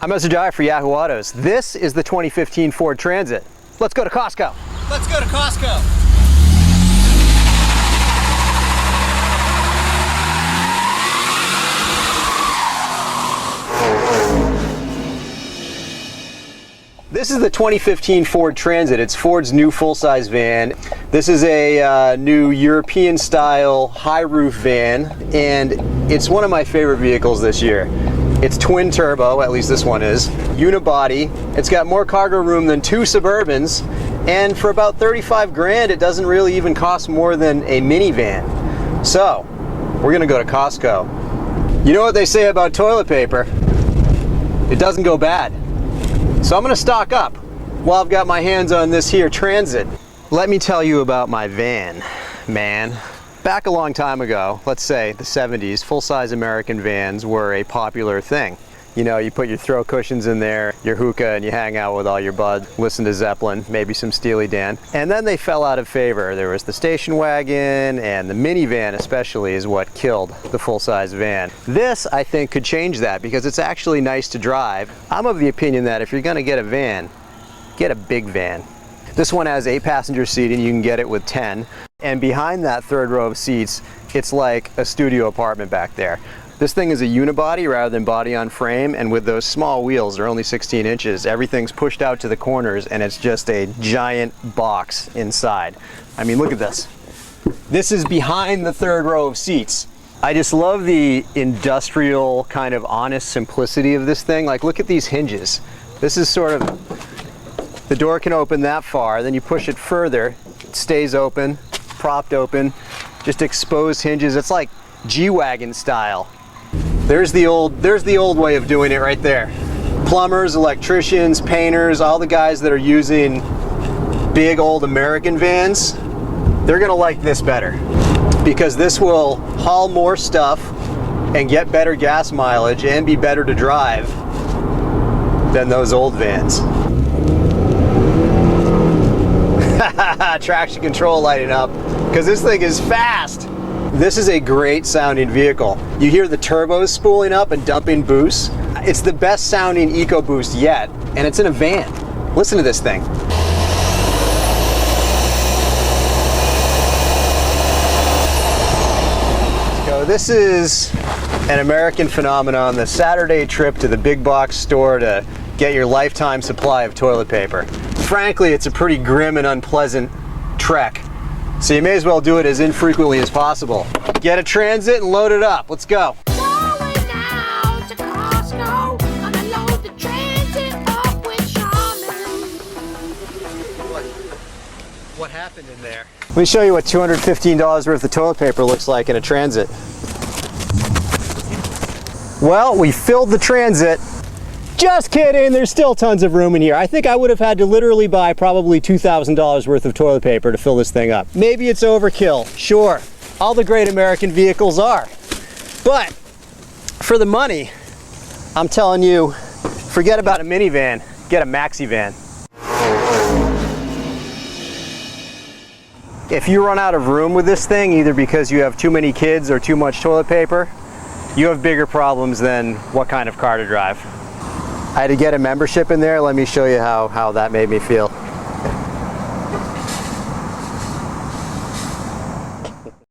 I'm Ezra for Yahoo Autos. This is the 2015 Ford Transit. Let's go to Costco. Let's go to Costco. This is the 2015 Ford Transit. It's Ford's new full-size van. This is a new European-style high-roof van, and it's one of my favorite vehicles this year. It's twin turbo, at least this one is, unibody. It's got more cargo room than two Suburbans, and for about 35 grand, it doesn't really even cost more than a minivan. So, we're gonna go to Costco. You know what they say about toilet paper? It doesn't go bad. So I'm gonna stock up while I've got my hands on this here Transit. Let me tell you about my van, man. Back a long time ago, let's say the 70s, full-size American vans were a popular thing. You know, you put your throw cushions in there, your hookah, and you hang out with all your buds, listen to Zeppelin, maybe some Steely Dan. And then they fell out of favor. There was the station wagon, and the minivan especially is what killed the full-size van. This, I think, could change that because it's actually nice to drive. I'm of the opinion that if you're gonna get a van, get a big van. This one has 8 passenger seating, you can get it with 10. And behind that third row of seats, it's like a studio apartment back there. This thing is a unibody rather than body on frame, and with those small wheels, they're only 16 inches, everything's pushed out to the corners and it's just a giant box inside. I mean, look at this. This is behind the third row of seats. I just love the industrial, kind of honest simplicity of this thing. Like, look at these hinges. This is sort of, the door can open that far, then you push it further, it stays open, propped open, just exposed hinges. It's like G-Wagon style. There's the old way of doing it right there. Plumbers, electricians, painters, all the guys that are using big old American vans, they're gonna like this better because this will haul more stuff and get better gas mileage and be better to drive than those old vans. Traction control lighting up because this thing is fast. This is a great sounding vehicle. You hear the turbos spooling up and dumping boost. It's the best sounding EcoBoost yet, and it's in a van. Listen to this thing. So this is an American phenomenon, the Saturday trip to the big box store to get your lifetime supply of toilet paper. Frankly, it's a pretty grim and unpleasant trek. So you may as well do it as infrequently as possible. Get a Transit and load it up. Let's go. Going out to Costco, gonna load the Transit up with Charmin. What happened in there? Let me show you what $215 worth of toilet paper looks like in a Transit. Well, we filled the Transit. Just kidding, there's still tons of room in here. I think I would have had to literally buy probably $2,000 worth of toilet paper to fill this thing up. Maybe it's overkill, sure. All the great American vehicles are. But for the money, I'm telling you, forget about a minivan, get a maxi van. If you run out of room with this thing, either because you have too many kids or too much toilet paper, you have bigger problems than what kind of car to drive. I had to get a membership in there. Let me show you how that made me feel.